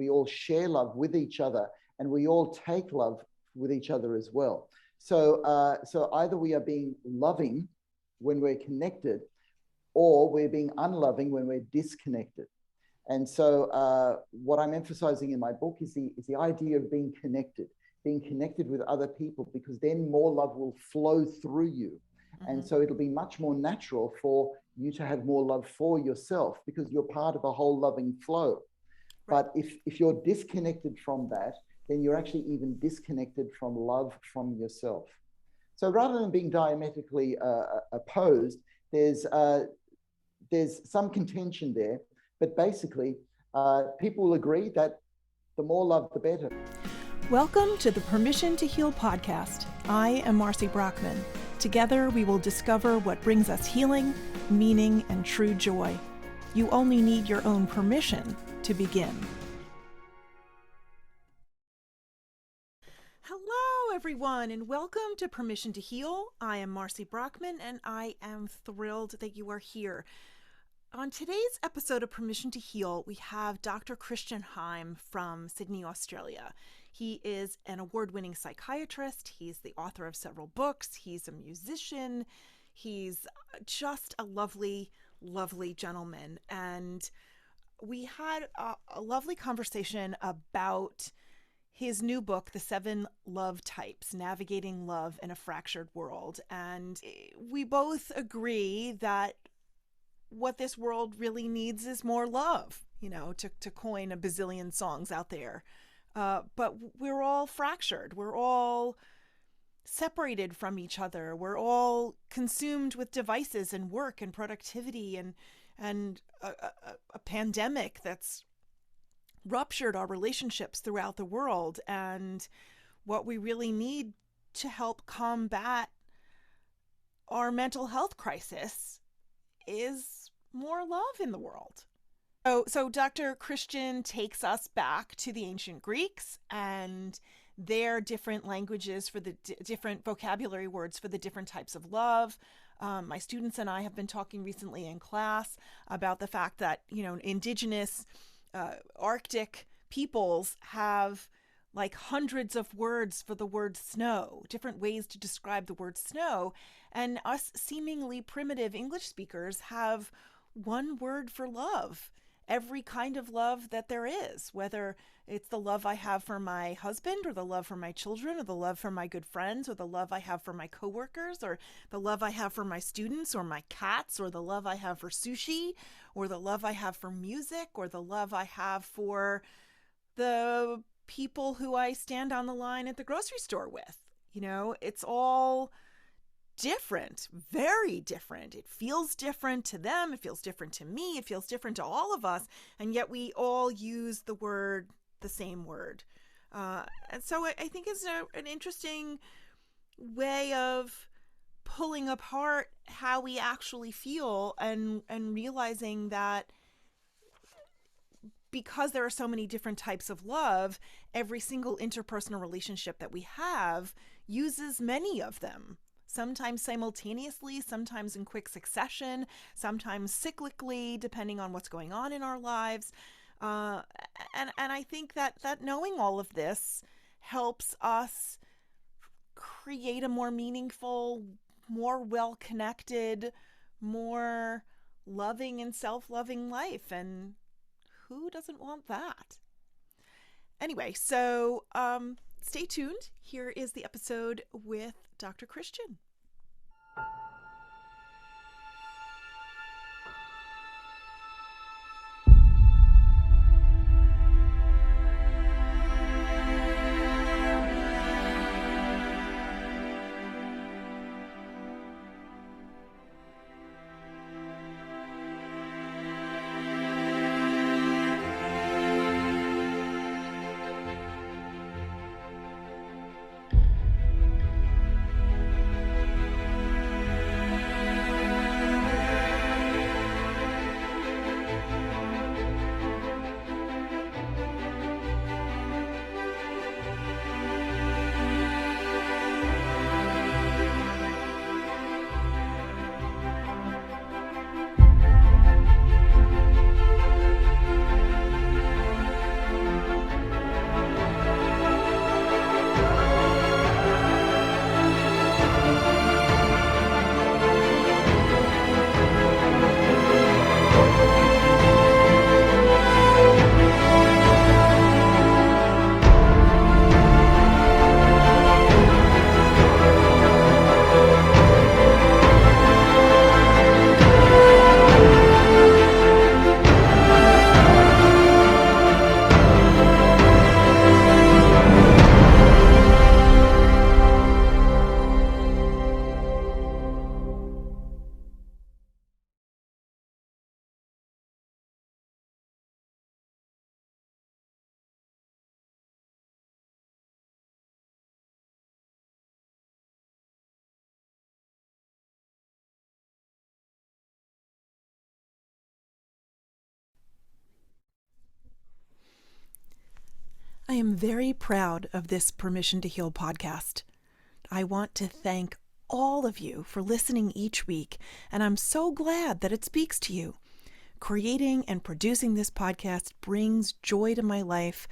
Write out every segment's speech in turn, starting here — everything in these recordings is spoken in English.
we all share love with each other, and we all take love with each other as well. So either we are being loving when we're connected, or we're being unloving when we're disconnected. And so what I'm emphasizing in my book is the idea of being connected with other people, because then more love will flow through you. And so it'll be much more natural for you to have more love for yourself, because you're part of a whole loving flow. Right. But if you're disconnected from that, then you're actually even disconnected from love from yourself. So rather than being diametrically opposed, there's some contention there, but basically people will agree that the more love, the better. Welcome to the Permission to Heal podcast. I am Marcy Brockman. Together, we will discover what brings us healing, meaning, and true joy. You only need your own permission to begin. Hello, everyone, and welcome to Permission to Heal. I am Marcy Brockman, and I am thrilled that you are here. On today's episode of Permission to Heal, we have Dr. Christian Heim from Sydney, Australia. He is an award-winning psychiatrist. He's the author of several books. He's a musician. He's just a lovely, lovely gentleman. And we had a lovely conversation about his new book, The 7 Love Types, Navigating Love in a Fractured World. And we both agree that what this world really needs is more love, to coin a bazillion songs out there. But we're all fractured. We're all separated from each other. We're all consumed with devices and work and productivity and a pandemic that's ruptured our relationships throughout the world. And what we really need to help combat our mental health crisis is more love in the world. So Dr. Christian takes us back to the ancient Greeks and their different languages for the different vocabulary words for the different types of love. My students and I have been talking recently in class about the fact that, indigenous Arctic peoples have like hundreds of words for the word snow, different ways to describe the word snow. And us seemingly primitive English speakers have one word for love, every kind of love that there is, whether it's the love I have for my husband or the love for my children or the love for my good friends or the love I have for my coworkers or the love I have for my students or my cats or the love I have for sushi or the love I have for music or the love I have for the people who I stand on the line at the grocery store with. It's all different, very different. It feels different to them. It feels different to me. It feels different to all of us. And yet we all use the same word. And so I think it's an interesting way of pulling apart how we actually feel and realizing that because there are so many different types of love, every single interpersonal relationship that we have uses many of them. Sometimes simultaneously, sometimes in quick succession, sometimes cyclically, depending on what's going on in our lives. And I think that knowing all of this helps us create a more meaningful, more well-connected, more loving and self-loving life. And who doesn't want that? Anyway, so stay tuned. Here is the episode with Dr. Christian. I am very proud of this Permission to Heal podcast. I want to thank all of you for listening each week, and I'm so glad that it speaks to you. Creating and producing this podcast brings joy to my life,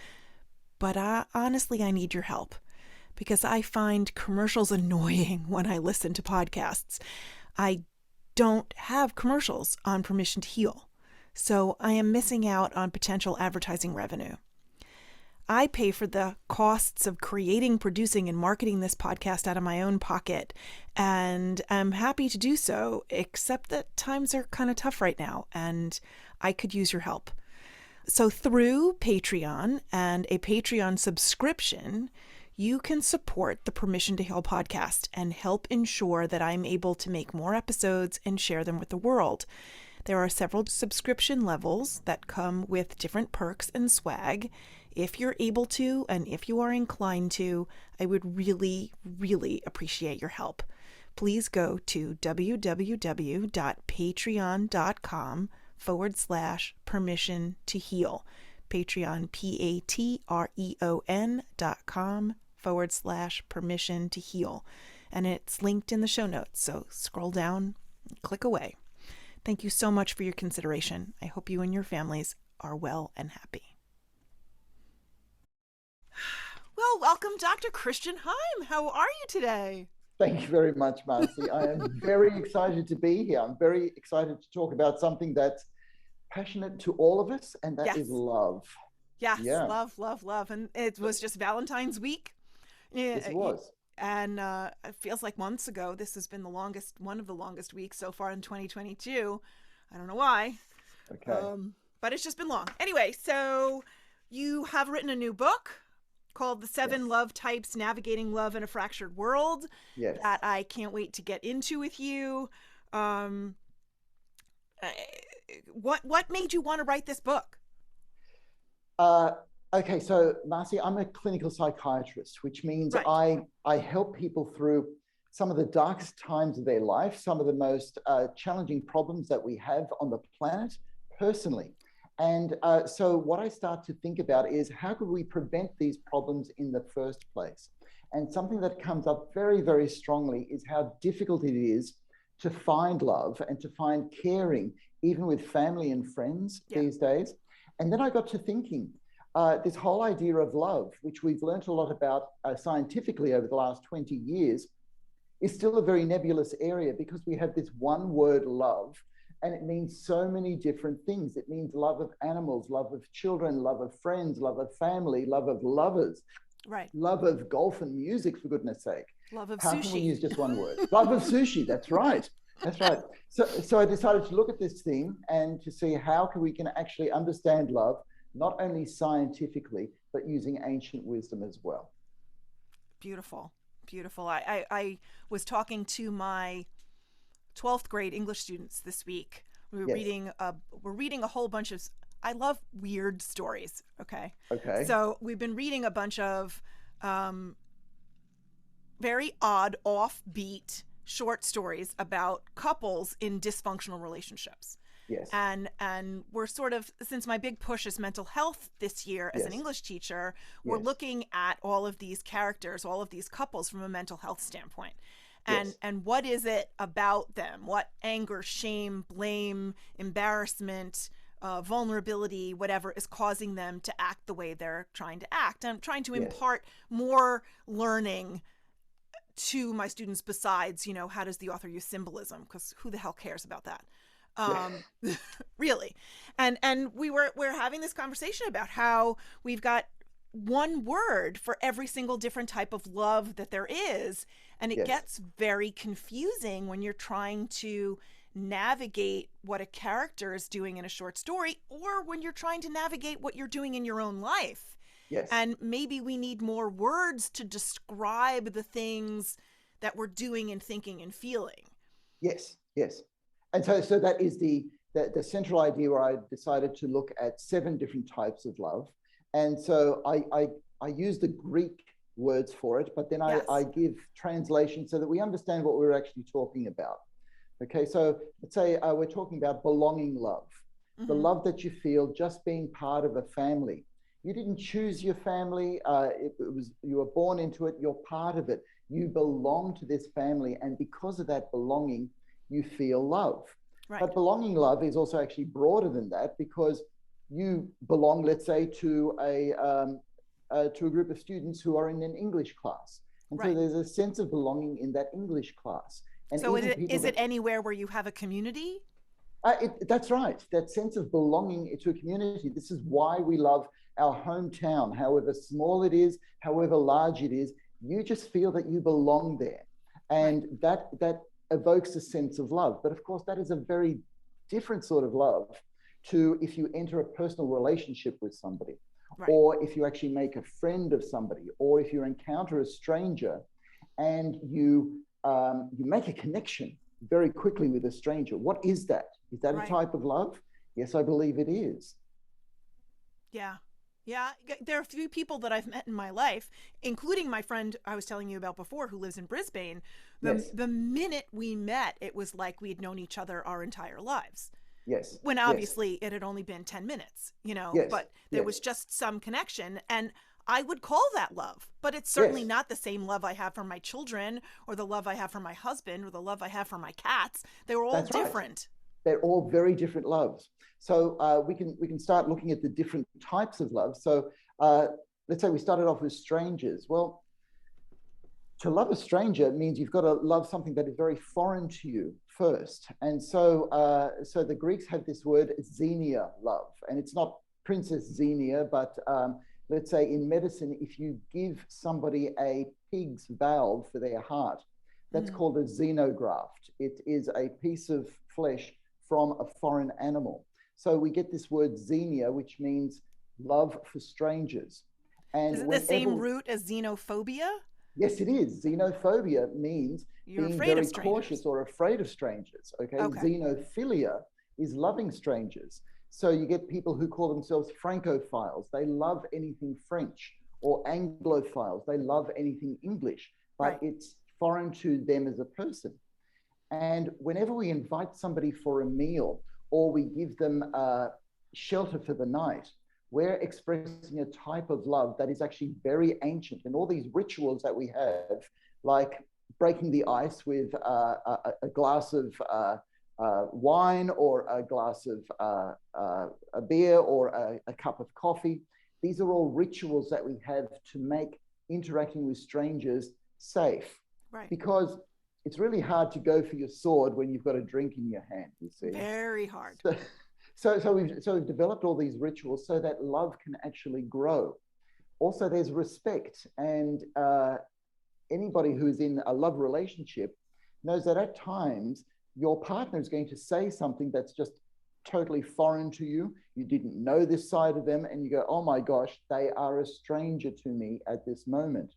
but honestly, I need your help because I find commercials annoying when I listen to podcasts. I don't have commercials on Permission to Heal, so I am missing out on potential advertising revenue. I pay for the costs of creating, producing, and marketing this podcast out of my own pocket, and I'm happy to do so, except that times are kind of tough right now, and I could use your help. So through Patreon and a Patreon subscription, you can support the Permission to Heal podcast and help ensure that I'm able to make more episodes and share them with the world. There are several subscription levels that come with different perks and swag. If you're able to, and if you are inclined to, I would really, really appreciate your help. Please go to www.patreon.com/permission to heal. Patreon, patreon.com/permission to heal. And it's linked in the show notes. So scroll down, click away. Thank you so much for your consideration. I hope you and your families are well and happy. Well, welcome, Dr. Christian Heim. How are you today? Thank you very much, Marcy. I am very excited to be here. I'm very excited to talk about something that's passionate to all of us, and that is love. Yes, yeah. Love. And it was just Valentine's week. Yes, it was. And it feels like months ago. This has been one of the longest weeks so far in 2022. I don't know why. Okay. But it's just been long. Anyway, so you have written a new book called The 7 Love Types, Navigating Love in a Fractured World, that I can't wait to get into with you. What made you want to write this book? Okay, so Marcy, I'm a clinical psychiatrist, which means I help people through some of the darkest times of their life, some of the most challenging problems that we have on the planet personally. And so what I start to think about is how could we prevent these problems in the first place? And something that comes up very, very strongly is how difficult it is to find love and to find caring, even with family and friends these days. And then I got to thinking, this whole idea of love, which we've learned a lot about scientifically over the last 20 years, is still a very nebulous area because we have this one word love, and it means so many different things. It means love of animals, love of children, love of friends, love of family, love of lovers, love of golf and music, for goodness sake. Love of How sushi. can we use just one word? Love of sushi, that's right. That's right. So I decided to look at this theme and to see how we can actually understand love, not only scientifically, but using ancient wisdom as well. Beautiful. I was talking to my 12th grade English students this week. We're reading a whole bunch of, I love weird stories. Okay. So we've been reading a bunch of very odd, offbeat short stories about couples in dysfunctional relationships. Yes. And we're sort of, since my big push is mental health this year as an English teacher, we're looking at all of these characters, all of these couples from a mental health standpoint. And what is it about them? What anger, shame, blame, embarrassment, vulnerability, whatever is causing them to act the way they're trying to act? I'm trying to impart more learning to my students besides, how does the author use symbolism? Because who the hell cares about that? Really. And we're having this conversation about how we've got one word for every single different type of love that there is. And it gets very confusing when you're trying to navigate what a character is doing in a short story, or when you're trying to navigate what you're doing in your own life. Yes. And maybe we need more words to describe the things that we're doing and thinking and feeling. Yes. And so that is the central idea where I decided to look at 7 different types of love. And so I use the Greek words for it, but then I give translation so that we understand what we're actually talking about. Okay, so let's say we're talking about belonging love, the love that you feel just being part of a family. You didn't choose your family. It was, you were born into it. You're part of it. You belong to this family. And because of that belonging, you feel love. Right. But belonging love is also actually broader than that, because you belong, let's say, to a group of students who are in an English class. And Right. so there's a sense of belonging in that English class. And So even is it anywhere where you have a community? That's right. That sense of belonging to a community. This is why we love our hometown, however small it is, however large it is. You just feel that you belong there, and that evokes a sense of love. But of course, that is a very different sort of love to if you enter a personal relationship with somebody, or if you actually make a friend of somebody, or if you encounter a stranger, and you make a connection very quickly with a stranger. What is that? Is that a type of love? Yes, I believe it is. Yeah. Yeah. There are a few people that I've met in my life, including my friend I was telling you about before who lives in Brisbane. The minute we met, it was like we'd known each other our entire lives. Yes. When obviously it had only been 10 minutes, but there was just some connection. And I would call that love, but it's certainly not the same love I have for my children, or the love I have for my husband, or the love I have for my cats. They were all different. They're all very different loves. So we can start looking at the different types of love. So let's say we started off with strangers. Well, to love a stranger means you've got to love something that is very foreign to you first. And so so the Greeks have this word xenia, love, and it's not Princess Xenia, but let's say in medicine, if you give somebody a pig's valve for their heart, that's called a xenograft. It is a piece of flesh from a foreign animal. So we get this word xenia, which means love for strangers. And is it the same root as xenophobia? Yes, it is. Xenophobia means being very cautious or afraid of strangers. Okay. Xenophilia is loving strangers. So you get people who call themselves Francophiles. They love anything French, or Anglophiles. They love anything English, but it's foreign to them as a person. And whenever we invite somebody for a meal, or we give them shelter for the night, we're expressing a type of love that is actually very ancient. And all these rituals that we have, like breaking the ice with a glass of wine, or a glass of a beer, or a cup of coffee. These are all rituals that we have to make interacting with strangers safe. Because it's really hard to go for your sword when you've got a drink in your hand, you see. Very hard. So we've developed all these rituals so that love can actually grow. Also, there's respect. And anybody who's in a love relationship knows that at times your partner is going to say something that's just totally foreign to you. You didn't know this side of them, and you go, oh my gosh, they are a stranger to me at this moment.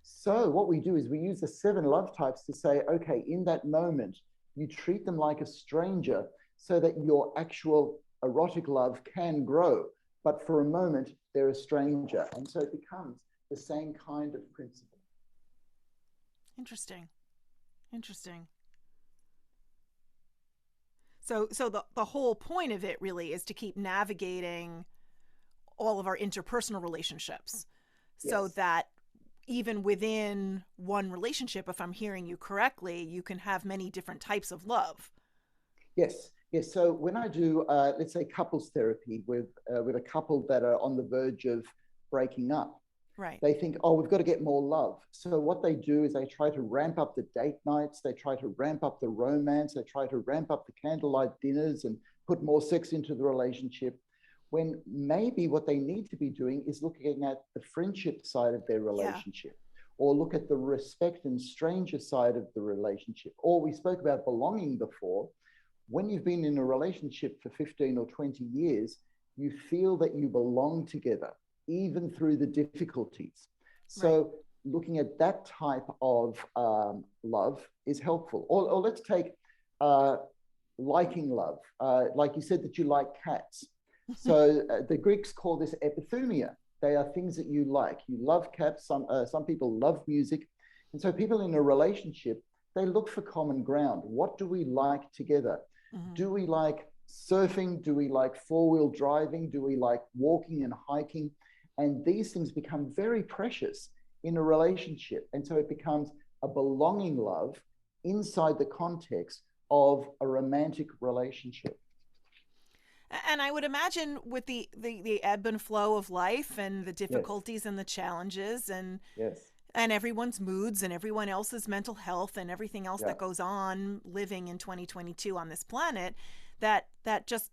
So what we do is we use the 7 love types to say, okay, in that moment, you treat them like a stranger so that your actual erotic love can grow. But for a moment, they're a stranger. And so it becomes the same kind of principle. Interesting. So the whole point of it really is to keep navigating all of our interpersonal relationships so that even within one relationship, if I'm hearing you correctly, you can have many different types of love. Yes. So when I do, let's say, couples therapy with a couple that are on the verge of breaking up, they think, oh, we've got to get more love. So what they do is they try to ramp up the date nights, they try to ramp up the romance, they try to ramp up the candlelight dinners and put more sex into the relationship, when maybe what they need to be doing is looking at the friendship side of their relationship, or look at the respect and stranger side of the relationship. Or we spoke about belonging before. When you've been in a relationship for 15 or 20 years, you feel that you belong together, even through the difficulties. So looking at that type of love is helpful. Or let's take liking love. Like you said that you like cats. So the Greeks call this epithumia. They are things that you like. You love cats. Some people love music. And so people in a relationship, they look for common ground. What do we like together? Do we like surfing? Do we like four-wheel driving? Do we like walking and hiking? And these things become very precious in a relationship. And so it becomes a belonging love inside the context of a romantic relationship. And I would imagine with the ebb and flow of life and the difficulties and the challenges Yes. and everyone's moods and everyone else's mental health and everything else that goes on living in 2022 on this planet, that just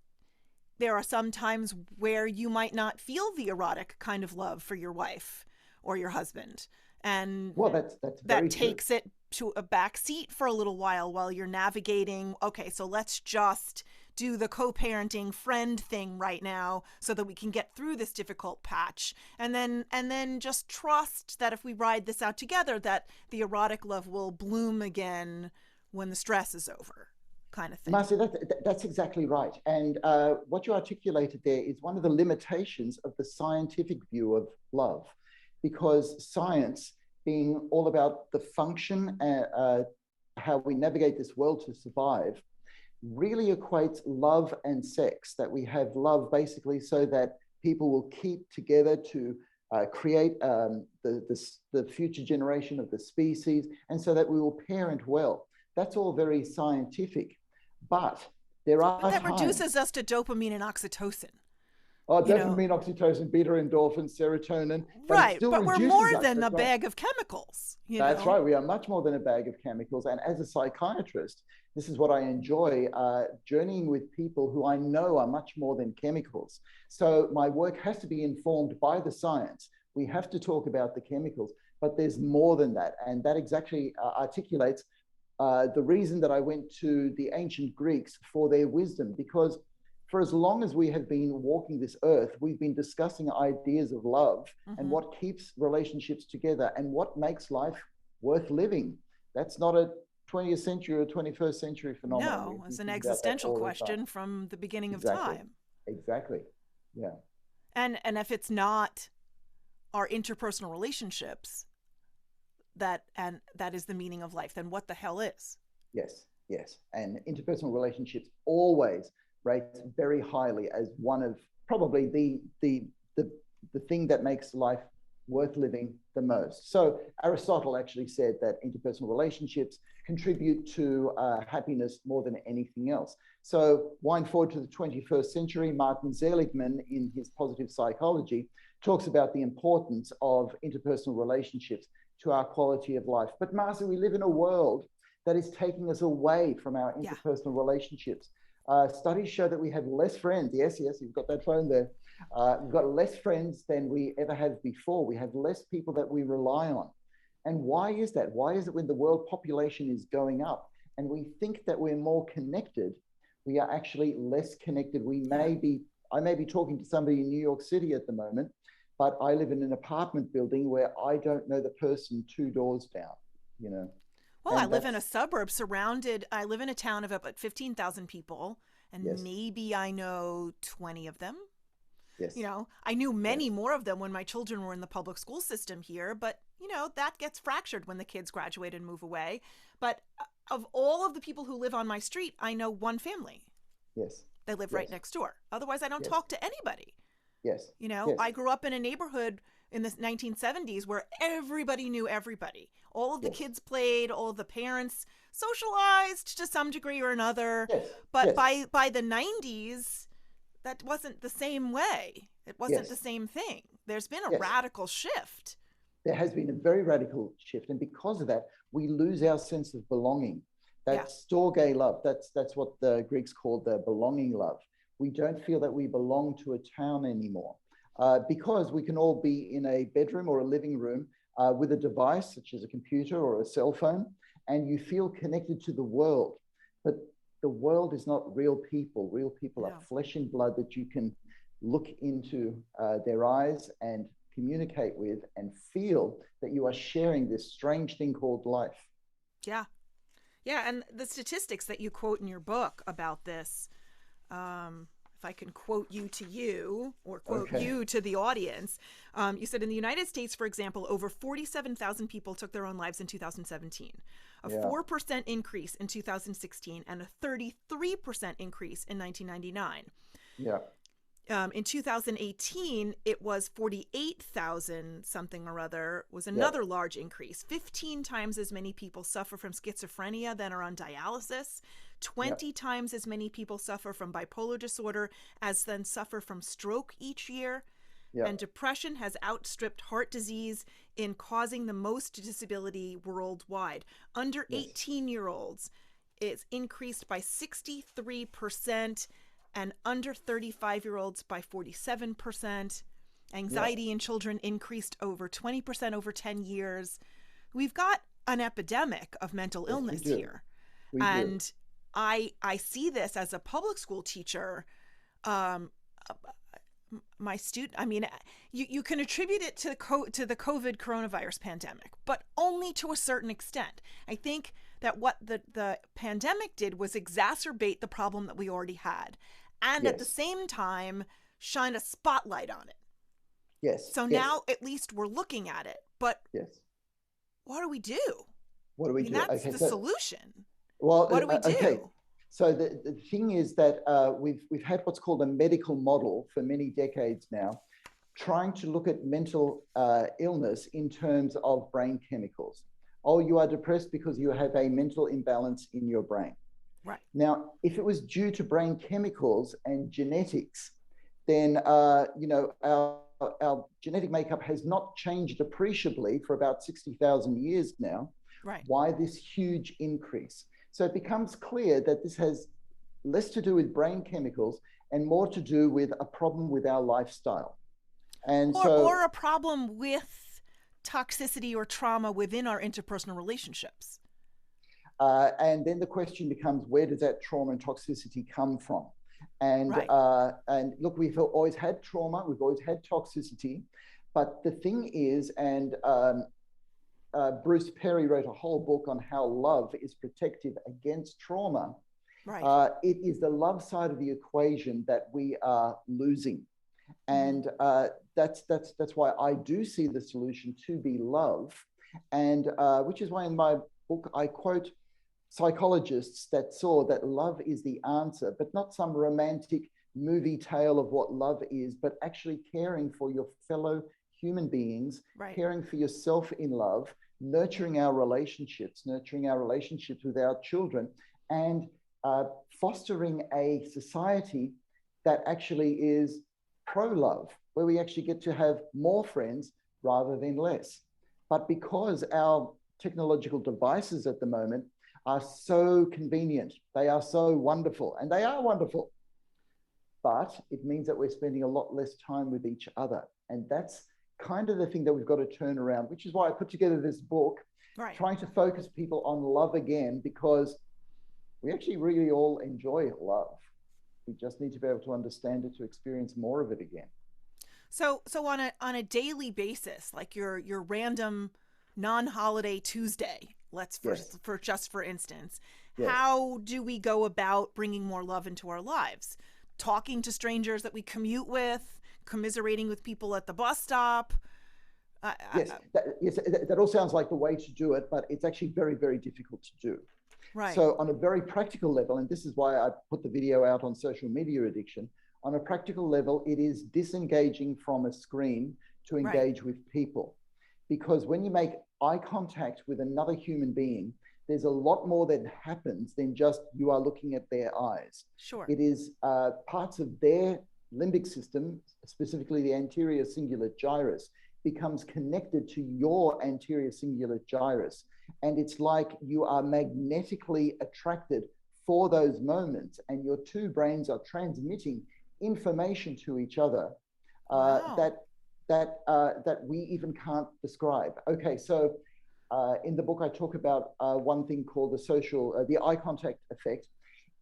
there are some times where you might not feel the erotic kind of love for your wife or your husband. And that's that takes it to a back seat for a little while you're navigating, okay, so let's just do the co-parenting friend thing right now so that we can get through this difficult patch. And then just trust that if we ride this out together, that the erotic love will bloom again when the stress is over, kind of thing. Marcy, that's exactly right. And what you articulated there is one of the limitations of the scientific view of love, because science, being all about the function, how we navigate this world to survive, really equates love and sex, that we have love basically so that people will keep together to create the future generation of the species, and so that we will parent well. That's all very scientific. But that reduces us to dopamine and oxytocin. Oh, dopamine, oxytocin, beta endorphins, serotonin. Right, but we're more than a bag of chemicals. That's right. We are much more than a bag of chemicals. And as a psychiatrist, this is what I enjoy, journeying with people who I know are much more than chemicals. So my work has to be informed by the science. We have to talk about the chemicals, but there's more than that. And that exactly articulates the reason that I went to the ancient Greeks for their wisdom, because for as long as we have been walking this earth, we've been discussing ideas of love and what keeps relationships together and what makes life worth living. That's not a 20th century or 21st century phenomenon. No, it's an existential question from the beginning of time. Exactly. Yeah. And if it's not our interpersonal relationships, that is the meaning of life, then what the hell is? Yes. And interpersonal relationships always rates very highly as one of probably the thing that makes life worth living the most. So Aristotle actually said that interpersonal relationships contribute to happiness more than anything else. So wind forward to the 21st century, Martin Seligman in his Positive Psychology talks about the importance of interpersonal relationships to our quality of life. But Marcy, we live in a world that is taking us away from our interpersonal relationships. Studies show that we have less friends. Yes, you've got that phone there. We've got less friends than we ever have before. We have less people that we rely on. And why is that? Why is it when the world population is going up and we think that we're more connected, we are actually less connected? I may be talking to somebody in New York City at the moment, but I live in an apartment building where I don't know the person 2 doors down, Well, I live in a suburb I live in a town of about 15,000 people, and maybe I know 20 of them. Yes. I knew many more of them when my children were in the public school system here, but, that gets fractured when the kids graduate and move away. But of all of the people who live on my street, I know one family. Yes. They live right next door. Otherwise, I don't talk to anybody. Yes. I grew up in a neighborhood in the 1970s where everybody knew everybody. All of the kids played, all of the parents socialized to some degree or another. Yes. But by the 90s, that wasn't the same way. It wasn't the same thing. There's been a radical shift. There has been a very radical shift. And because of that, we lose our sense of belonging. That storge love, that's what the Greeks called the belonging love. We don't feel that we belong to a town anymore. Because we can all be in a bedroom or a living room with a device such as a computer or a cell phone, and you feel connected to the world. But the world is not real people. Real people are flesh and blood that you can look into their eyes and communicate with and feel that you are sharing this strange thing called life. Yeah. And the statistics that you quote in your book about this, if I can quote you to you or quote you to the audience, you said in the United States, for example, over 47,000 people took their own lives in 2017, a 4% increase in 2016, and a 33% increase in 1999. Yeah. In 2018, it was 48,000 something or other, was Yeah. another large increase. 15 times as many people suffer from schizophrenia than are on dialysis. 20 times as many people suffer from bipolar disorder as then suffer from stroke each year. Yeah. And depression has outstripped heart disease in causing the most disability worldwide. Under Yes. 18-year-olds, it's increased by 63%, and under 35-year-olds by 47%. Anxiety in children increased over 20% over 10 years. We've got an epidemic of mental Yes, we illness do. here. We do. And I see this as a public school teacher. My student, I mean, you can attribute it to the COVID coronavirus pandemic, but only to a certain extent. I think that what the pandemic did was exacerbate the problem that we already had, and at the Yes. same time shine a spotlight on it. Yes. So Yes. now at least we're looking at it. But Yes. what do we do? What do we I mean, do? that's Okay, the so, solution. well, What do we do? okay. So the thing is that we've had what's called a medical model for many decades now, trying to look at mental illness in terms of brain chemicals. Oh, you are depressed because you have a mental imbalance in your brain. Right. Now, if it was due to brain chemicals and genetics, then our genetic makeup has not changed appreciably for about 60,000 years now. Right. Why this huge increase? So it becomes clear that this has less to do with brain chemicals and more to do with a problem with our lifestyle. And or a problem with toxicity or trauma within our interpersonal relationships. And then the question becomes, where does that trauma and toxicity come from? And Right. And look, we've always had trauma, we've always had toxicity, but the thing is, and Bruce Perry wrote a whole book on how love is protective against trauma. Right. It is the love side of the equation that we are losing. And that's why I do see the solution to be love. And which is why in my book, I quote psychologists that saw that love is the answer, but not some romantic movie tale of what love is, but actually caring for your fellow human beings, Right. caring for yourself in love, nurturing our relationships with our children, and fostering a society that actually is pro-love, where we actually get to have more friends rather than less. But because our technological devices at the moment are so convenient, they are so wonderful, and they are wonderful, but it means that we're spending a lot less time with each other. And that's kind of the thing that we've got to turn around, which is why I put together this book, Right. trying to focus people on love again, because we actually really all enjoy love. We just need to be able to understand it, to experience more of it again. So on a daily basis, like your random non-holiday Tuesday, for instance, Yes. how do we go about bringing more love into our lives? Talking to strangers that we commute with, commiserating with people at the bus stop. Yes, that all sounds like the way to do it, but it's actually very, very difficult to do. Right. So on a very practical level, and this is why I put the video out on social media addiction, on a practical level, it is disengaging from a screen to engage with people. Because when you make eye contact with another human being, there's a lot more that happens than just you are looking at their eyes. Sure. It is parts of their limbic system, specifically the anterior cingulate gyrus, becomes connected to your anterior cingulate gyrus. And it's like you are magnetically attracted for those moments, and your two brains are transmitting information to each other that we even can't describe. Okay, so in the book I talk about one thing called the eye contact effect.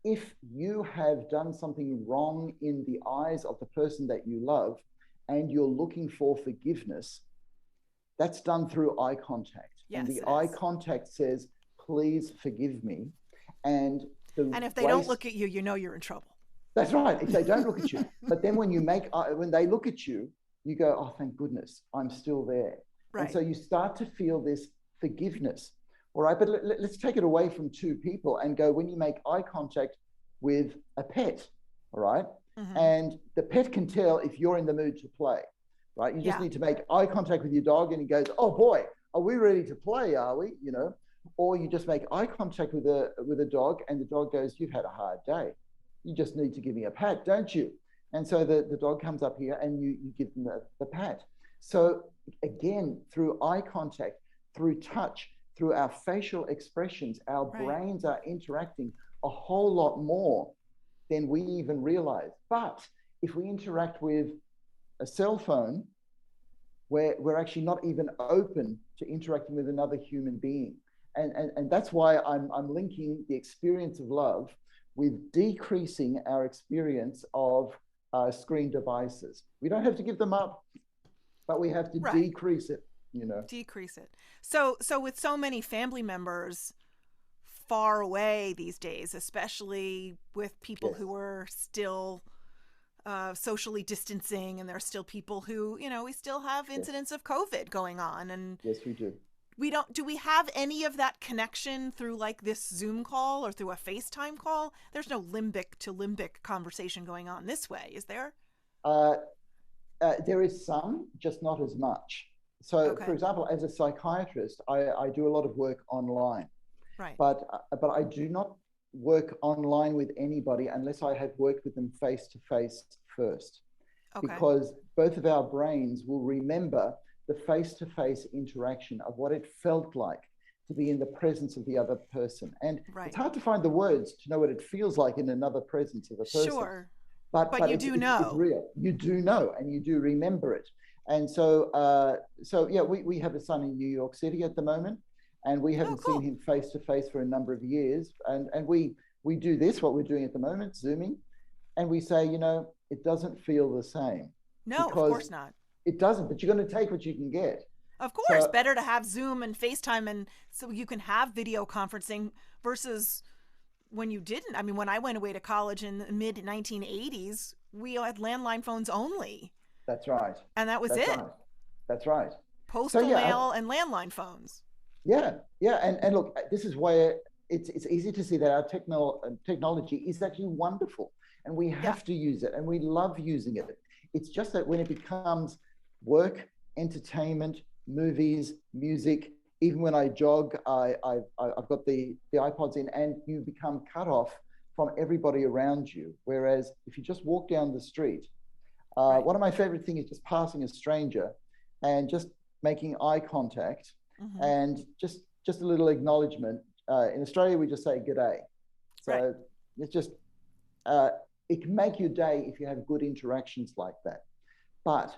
If you have done something wrong in the eyes of the person that you love, and you're looking for forgiveness, that's done through eye contact. Yes, and the eye contact says, please forgive me. And if they don't look at you, you know you're in trouble. That's right, if they don't look at you. But then when they look at you, you go, oh, thank goodness, I'm still there. Right. And so you start to feel this forgiveness. All right, but let's take it away from two people and go, when you make eye contact with a pet, all right, And the pet can tell if you're in the mood to play, right? You just need to make eye contact with your dog and he goes, oh boy, are we ready to play, are we? You know, or you just make eye contact with a dog and the dog goes, you've had a hard day. You just need to give me a pat, don't you? And so the dog comes up here and you give them the pat. So again, through eye contact, through touch, through our facial expressions, our brains are interacting a whole lot more than we even realize. But if we interact with a cell phone, we're actually not even open to interacting with another human being. And that's why I'm linking the experience of love with decreasing our experience of screen devices. We don't have to give them up, but we have to decrease it, you know. Decrease it. So with so many family members far away these days, especially with people who are still socially distancing, and there are still people who, you know, we still have incidents of COVID going on. And yes, we do. Do we have any of that connection through like this Zoom call or through a FaceTime call? There's no limbic to limbic conversation going on this way, is there? There is some, just not as much. So, for example, as a psychiatrist, I do a lot of work online. Right. But I do not work online with anybody unless I have worked with them face to face first. Because both of our brains will remember the face to face interaction of what it felt like to be in the presence of the other person. And it's hard to find the words to know what it feels like in another presence of a person. Sure. But you do know. It's real. You do know, and you do remember it. And so yeah, we have a son in New York City at the moment. And we haven't seen him face to face for a number of years. And we do this, what we're doing at the moment, Zooming. And we say, you know, it doesn't feel the same. No, of course not. It doesn't, but you're going to take what you can get. Of course, better to have Zoom and FaceTime, and so you can have video conferencing versus when you didn't. I mean, when I went away to college in the mid 1980s, we had landline phones only. That's right. And that was it. Right. That's right. Postal mail and landline phones. Yeah. And look, this is where it's easy to see that our technology is actually wonderful, and we have to use it, and we love using it. It's just that when it becomes work, entertainment, movies, music, even when I jog, I've got the iPods in, and you become cut off from everybody around you. Whereas if you just walk down the street, one of my favorite things is just passing a stranger and just making eye contact. And just a little acknowledgement. In Australia, we just say "g'day." So it's just it can make your day if you have good interactions like that. But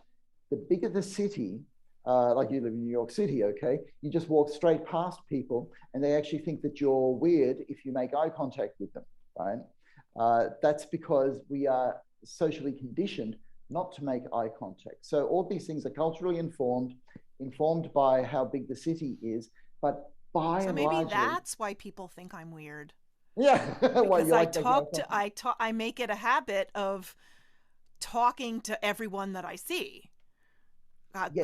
the bigger the city, like you live in New York City, okay, you just walk straight past people, and they actually think that you're weird if you make eye contact with them, right? That's because we are socially conditioned not to make eye contact. So all these things are culturally informed by how big the city is, but by and large, maybe that's why people think I'm weird. Yeah, because I make it a habit of talking to everyone that I see.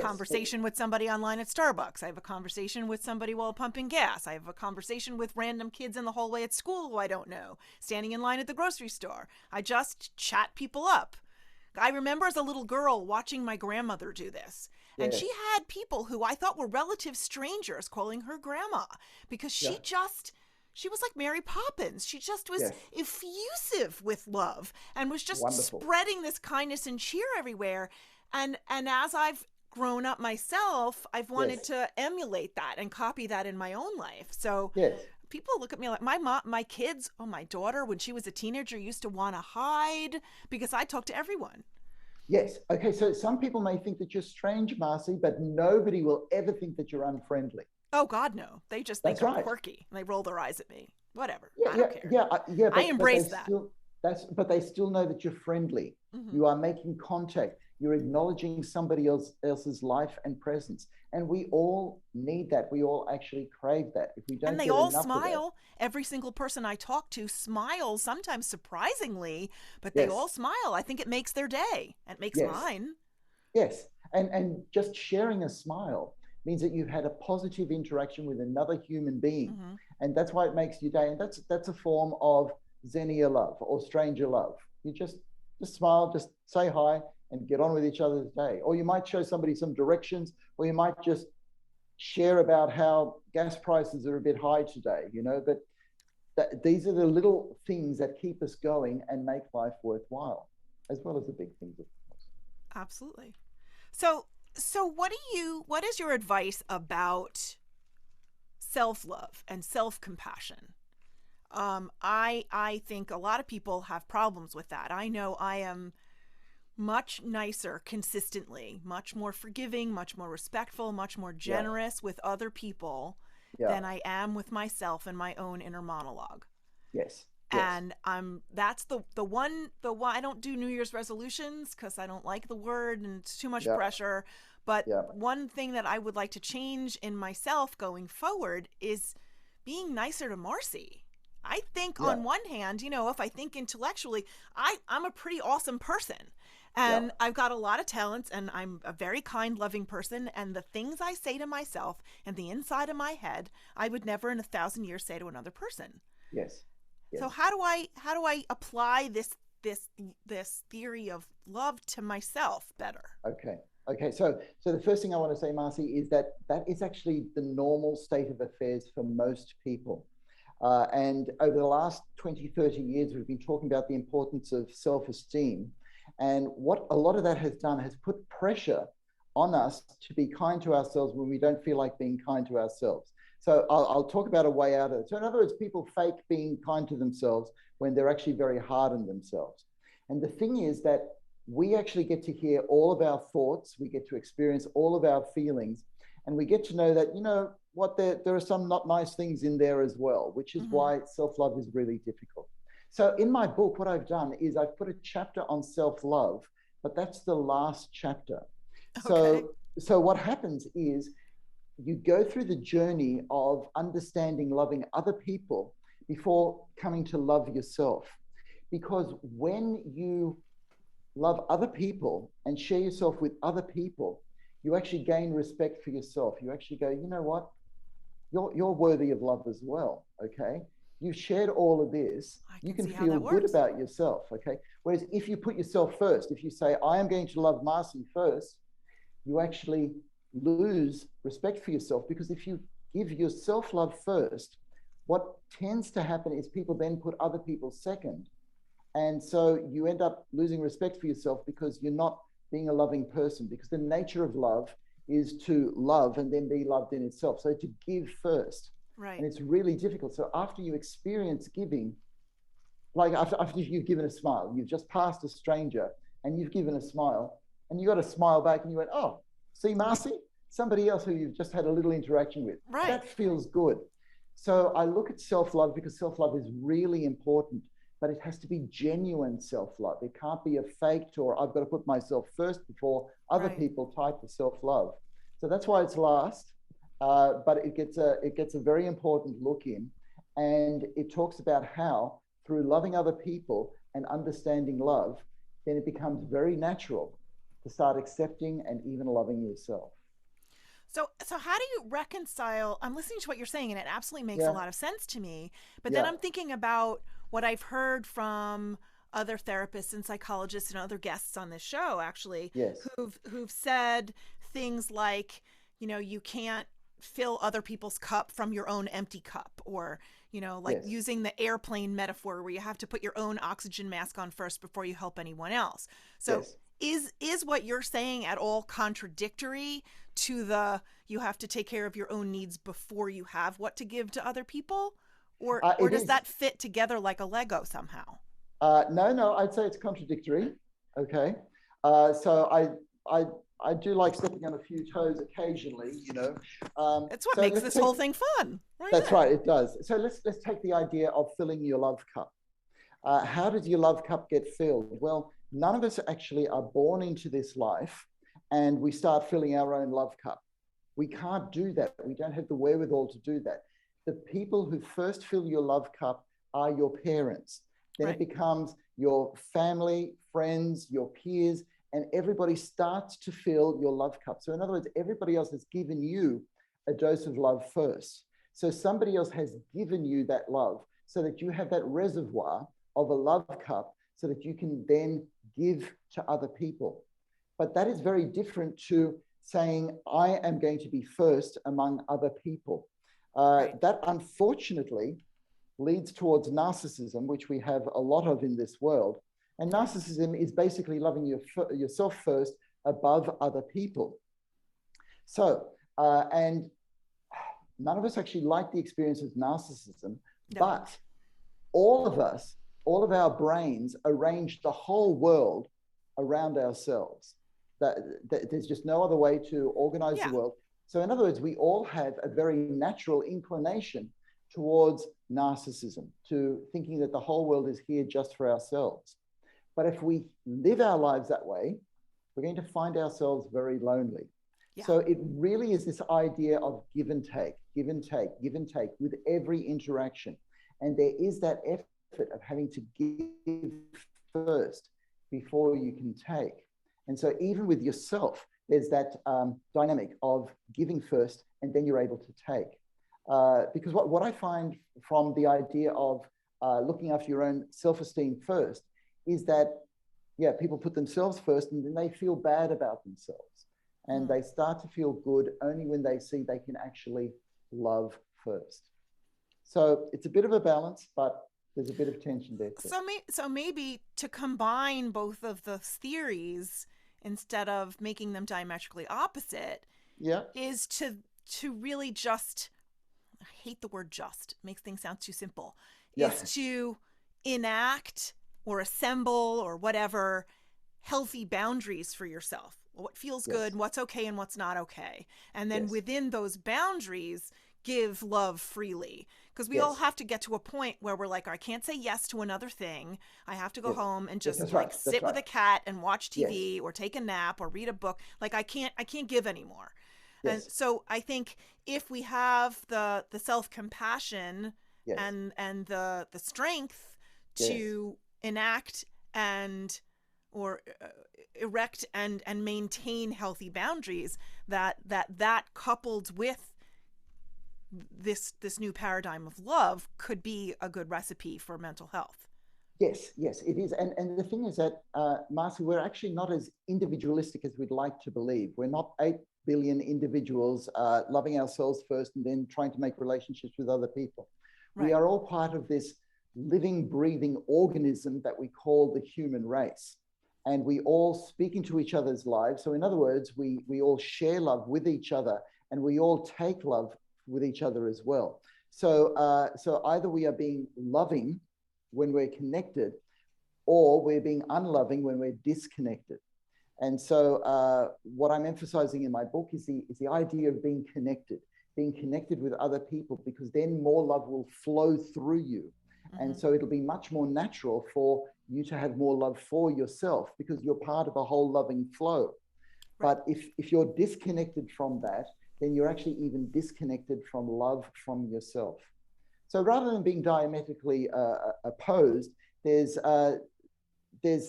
Conversation with somebody online at Starbucks. I have a conversation with somebody while pumping gas. I have a conversation with random kids in the hallway at school who I don't know. Standing in line at the grocery store. I just chat people up. I remember as a little girl watching my grandmother do this. And she had people who I thought were relative strangers calling her grandma because she was like Mary Poppins. She just was effusive with love and was just spreading this kindness and cheer everywhere. And as I've grown up myself, I've wanted to emulate that and copy that in my own life. So people look at me like my kids, my daughter, when she was a teenager, used to want to hide because I talk to everyone. Yes. Okay. So some people may think that you're strange, Marcy, but nobody will ever think that you're unfriendly. Oh God, no. They just think I'm quirky and they roll their eyes at me. Whatever. I don't care. Yeah. I embrace that. But they still know that you're friendly. You are making contact. You're acknowledging somebody else's life and presence. And we all need that. We all actually crave that. If we don't, and they all smile. Every single person I talk to smiles, sometimes surprisingly, but they all smile. I think it makes their day. It makes mine. Yes. And just sharing a smile means that you've had a positive interaction with another human being. And that's why it makes your day. And that's a form of Xenia love or stranger love. Just smile, just say hi and get on with each other's day. Or you might show somebody some directions, or you might just share about how gas prices are a bit high today, but these are the little things that keep us going and make life worthwhile, as well as the big things, of course. Absolutely. So, what is your advice about self-love and self-compassion? I think a lot of people have problems with that. I know I am much nicer consistently, much more forgiving, much more respectful, much more Yeah, generous with other people yeah, than I am with myself and my own inner monologue. yes, yes, And that's the one I don't do New Year's resolutions because I don't like the word and it's too much yeah, pressure. But yeah, one thing that I would like to change in myself going forward is being nicer to Marcy. I think yeah, on one hand, if I think intellectually, I'm a pretty awesome person. yeah, And I've got a lot of talents and I'm a very kind, loving person. And the things I say to myself and the inside of my head, I would never in 1,000 years say to another person. yes, So yes. how do I apply this theory of love to myself better? Okay. Okay. So the first thing I want to say, Marcy, is that is actually the normal state of affairs for most people. And over the last 20, 30 years, we've been talking about the importance of self-esteem. And what a lot of that has done has put pressure on us to be kind to ourselves when we don't feel like being kind to ourselves. So I'll talk about a way out of it. So in other words, people fake being kind to themselves when they're actually very hard on themselves. And the thing is that we actually get to hear all of our thoughts, we get to experience all of our feelings, and we get to know that, what, there are some not nice things in there as well, which is Mm-hmm. why self-love is really difficult. So in my book, what I've done is I've put a chapter on self-love, but that's the last chapter. Okay. So what happens is you go through the journey of understanding loving other people before coming to love yourself. Because when you love other people and share yourself with other people, you actually gain respect for yourself. You actually go, you know what? You're worthy of love as well. Okay. You've shared all of this. I You can can see how feel that good works. about yourself. Okay. Whereas if you put yourself first, if you say, I am going to love Marcy first, you actually lose respect for yourself, because if you give yourself love first, what tends to happen is people then put other people second. And so you end up losing respect for yourself because you're not being a loving person, because the nature of love is to love and then be loved in itself. So to give first. Right. And it's really difficult. So after you experience giving, like after you've given a smile, you've just passed a stranger and you've given a smile and you got a smile back and you went, oh, see, Marcy, somebody else who you've just had a little interaction with. Right. That feels good. So I look at self-love because self-love is really important, but it has to be genuine self-love. It can't be a faked or I've got to put myself first before other Right. people type of self-love. So that's why it's last, but it gets a very important look in, and it talks about how through loving other people and understanding love, then it becomes very natural to start accepting and even loving yourself. So how do you reconcile? I'm listening to what you're saying, and it absolutely makes a Yeah, lot of sense to me. But then yeah, I'm thinking about what I've heard from other therapists and psychologists and other guests on this show, actually, yes, who've said things like, you can't fill other people's cup from your own empty cup, or like yes, using the airplane metaphor where you have to put your own oxygen mask on first before you help anyone else. So yes. is what you're saying at all contradictory to the you have to take care of your own needs before you have what to give to other people, or It does is. that fit together like a Lego somehow? No, no, I'd say it's contradictory. Okay. So I, I do like stepping on a few toes occasionally. It's what So makes let's this take, whole thing fun right that's there. right, it does. So let's take the idea of filling your love cup. How does your love cup get filled? Well, none of us actually are born into this life and we start filling our own love cup. We can't do that. We don't have the wherewithal to do that. The people who first fill your love cup are your parents. Then it Right. becomes your family, friends, your peers, and everybody starts to fill your love cup. So, in other words, everybody else has given you a dose of love first. So, somebody else has given you that love so that you have that reservoir of a love cup so that you can then give to other people. But that is very different to saying, I am going to be first among other people. Right. That unfortunately leads towards narcissism, which we have a lot of in this world. And narcissism is basically loving yourself first above other people. So, and none of us actually like the experience of narcissism, No. but all of us, all of our brains arrange the whole world around ourselves. There's just no other way to organize the world. So in other words, we all have a very natural inclination towards narcissism, to thinking that the whole world is here just for ourselves. But if we live our lives that way, we're going to find ourselves very lonely. Yeah. So it really is this idea of give and take, give and take, give and take with every interaction. And there is that effort of having to give first before you can take. And so even with yourself, there's that dynamic of giving first, and then you're able to take. Because what I find from the idea of looking after your own self-esteem first is that, people put themselves first, and then they feel bad about themselves. And they start to feel good only when they see they can actually love first. So it's a bit of a balance, but there's a bit of tension there too. So maybe to combine both of those theories instead of making them diametrically opposite, is to really just, I hate the word just, it makes things sound too simple, is to enact or assemble or whatever healthy boundaries for yourself. What feels good, what's okay and what's not okay. And then within those boundaries, give love freely. Because we all have to get to a point where we're like, I can't say yes to another thing. I have to go home and just sit with a cat and watch TV or take a nap or read a book. Like I can't give anymore. And so I think if we have the self-compassion and the strength to enact and or erect and maintain healthy boundaries, that coupled with this new paradigm of love could be a good recipe for mental health. Yes, it is. And the thing is that, Marcy, we're actually not as individualistic as we'd like to believe. We're not 8 billion individuals loving ourselves first and then trying to make relationships with other people. Right. We are all part of this living, breathing organism that we call the human race. And we all speak into each other's lives. So in other words, we all share love with each other, and we all take love with each other as well. So either we are being loving when we're connected, or we're being unloving when we're disconnected. And so what I'm emphasizing in my book is the idea of being connected with other people, because then more love will flow through you. And so it'll be much more natural for you to have more love for yourself, because you're part of a whole loving flow. Right. But if you're disconnected from that, then you're actually even disconnected from love from yourself. So rather than being diametrically opposed, there's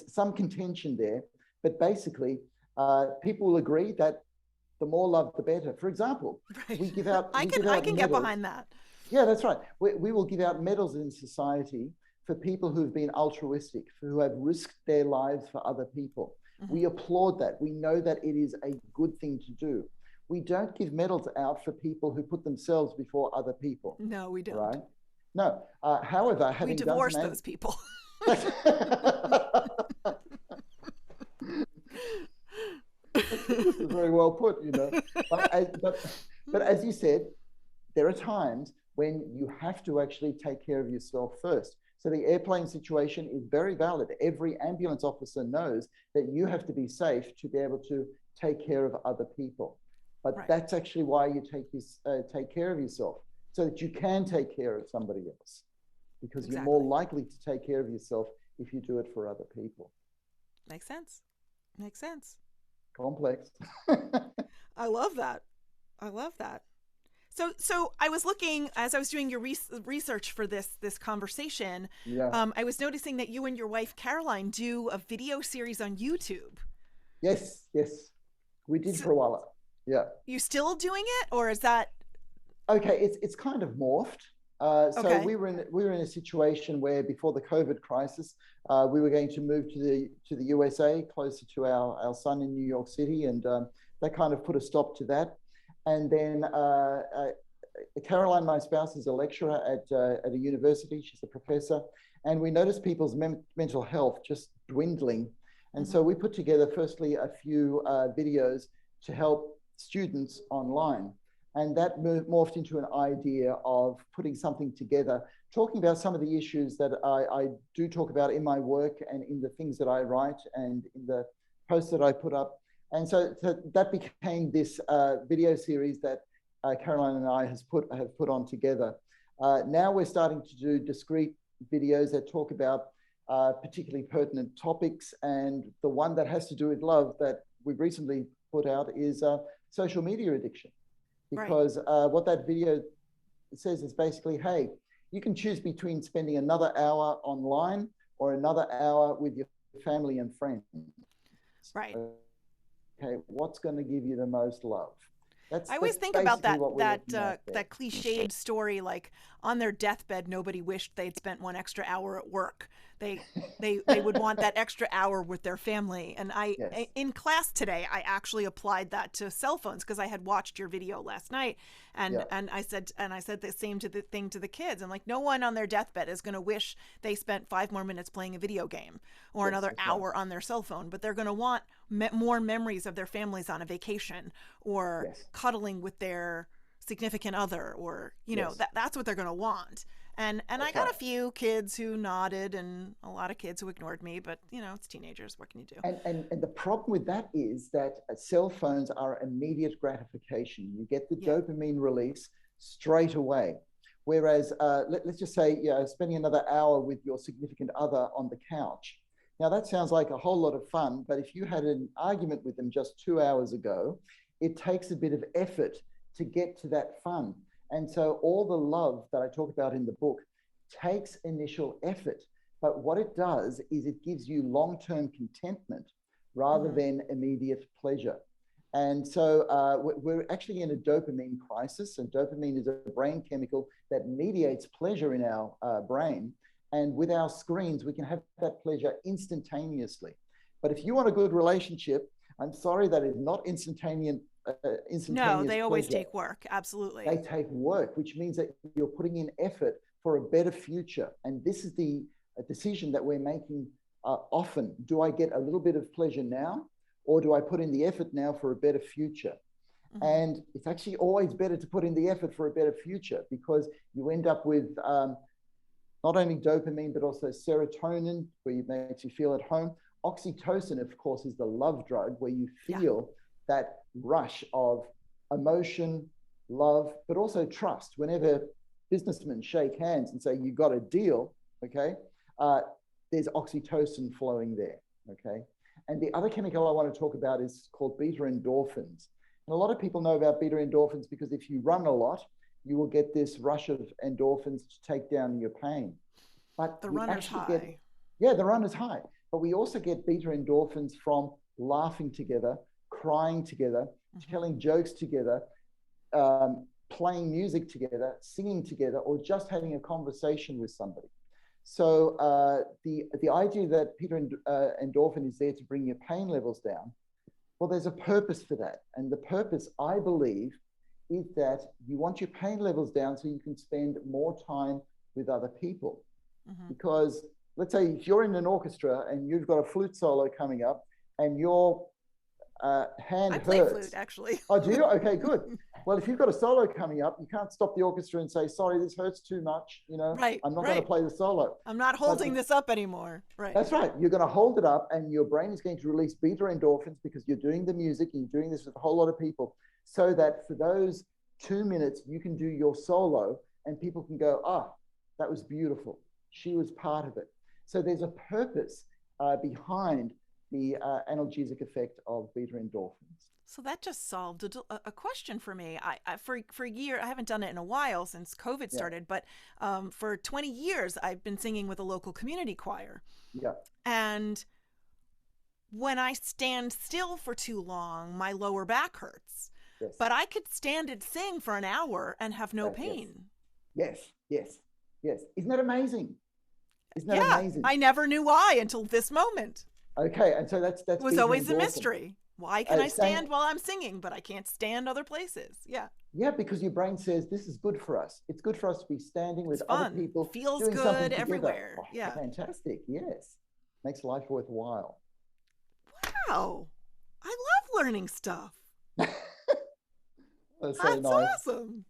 some contention there, but basically people will agree that the more love, the better. For example, we give out. I can get behind that. Yeah, that's right. We will give out medals in society for people who've been altruistic, who have risked their lives for other people. We applaud that. We know that it is a good thing to do. We don't give medals out for people who put themselves before other people. No, we don't. Right? No. However, having we divorce those people. This is very well put, you know. But as you said, there are times when you have to actually take care of yourself first. So the airplane situation is very valid. Every ambulance officer knows that you have to be safe to be able to take care of other people. But that's actually why you take care of yourself, so that you can take care of somebody else, because you're more likely to take care of yourself if you do it for other people. Makes sense. Complex. I love that. So I was looking, as I was doing your research for this conversation, I was noticing that you and your wife, Caroline, do a video series on YouTube. Yes. We did for a while. Yeah. You still doing it, or is that? Okay, it's kind of morphed. So Okay. we were in a situation where before the COVID crisis, we were going to move to the USA, closer to our son in New York City, and that kind of put a stop to that. And then Caroline, my spouse, is a lecturer at a university. She's a professor, and we noticed people's mental health just dwindling. And Hmm. so we put together, firstly, a few videos to help students online. And that morphed into an idea of putting something together, talking about some of the issues that I do talk about in my work and in the things that I write and in the posts that I put up. And so that became this video series that Caroline and I have put on together. Now we're starting to do discrete videos that talk about particularly pertinent topics. And the one that has to do with love that we've recently put out is social media addiction. Right. Because what that video says is basically, hey, you can choose between spending another hour online or another hour with your family and friends. Right. Okay, what's going to give you the most love? I always That's think about basically what we're looking at there. that cliched story, like on their deathbed, nobody wished they'd spent one extra hour at work. They they would want that extra hour with their family. And Yes. in class today, I actually applied that to cell phones because I had watched your video last night, Yeah. and I said the same to the kids. I'm like, no one on their deathbed is going to wish they spent 5 more minutes playing a video game or Yes, another that's right. hour on their cell phone, but they're going to want more memories of their families on a vacation or Yes. cuddling with their significant other, or Yes. that's what they're going to want. And I That's got right. a few kids who nodded and a lot of kids who ignored me, but it's teenagers, what can you do? And the problem with that is that cell phones are immediate gratification. You get the Yeah. dopamine release straight away. Whereas, let's just say, spending another hour with your significant other on the couch. Now, that sounds like a whole lot of fun, but if you had an argument with them just 2 hours ago, it takes a bit of effort to get to that fun. And so, all the love that I talk about in the book takes initial effort. But what it does is it gives you long-term contentment rather Mm-hmm. than immediate pleasure. And so we're actually in a dopamine crisis, and dopamine is a brain chemical that mediates pleasure in our brain. And with our screens, we can have that pleasure instantaneously. But if you want a good relationship, I'm sorry, that is not No, instantaneous they always pleasure. take work. They Absolutely. take work, which means that you're putting in effort for a better future. And this is the decision that we're making often. Do I get a little bit of pleasure now, or do I put in the effort now for a better future? Mm-hmm. And it's actually always better to put in the effort for a better future, because you end up with not only dopamine, but also serotonin, where it makes you feel at home. Oxytocin, of course, is the love drug, where you Yeah. feel that rush of emotion, love, but also trust. Whenever businessmen shake hands and say, you got a deal, okay, there's oxytocin flowing there, okay? And the other chemical I want to talk about is called beta endorphins. And a lot of people know about beta endorphins because if you run a lot, you will get this rush of endorphins to take down your pain. But The we runner's actually get, high. yeah, the run is high, but we also get beta endorphins from laughing together, crying together, Mm-hmm. telling jokes together, playing music together, singing together, or just having a conversation with somebody. So the idea that beta endorphin is there to bring your pain levels down, well, there's a purpose for that. And the purpose, I believe, is that you want your pain levels down so you can spend more time with other people. Mm-hmm. Because let's say if you're in an orchestra and you've got a flute solo coming up and your hand I play flute, hurts. actually. Oh, do you? Okay, good. Well, if you've got a solo coming up, you can't stop the orchestra and say, sorry, this hurts too much. Right, I'm not going to right. play the solo. I'm not But holding this up anymore. Right. that's right. You're going to hold it up and your brain is going to release beta endorphins because you're doing the music and you're doing this with a whole lot of people, so that for those 2 minutes, you can do your solo and people can go, ah, that was beautiful. She was part of it. So there's a purpose behind the analgesic effect of beta endorphins. So that just solved a question for me. For a year, I haven't done it in a while since COVID Yeah, started, but for 20 years, I've been singing with a local community choir. yeah, And when I stand still for too long, my lower back hurts. yes, But I could stand and sing for an hour and have no yes, pain. yes. Yes. Yes. Isn't that amazing? Isn't that Yeah, amazing? I never knew why until this moment. Okay. And so It that's was beta always a endorphin. mystery. Why can I Same. stand while I'm singing, but I can't stand other places? Yeah, Yeah, because your brain says this is good for us. It's good for us to be standing with it's other fun. people Feels doing something good together. everywhere. Oh, Yeah. fantastic. Yes. Makes life worthwhile. Wow. I love learning stuff. That's so That's nice. awesome.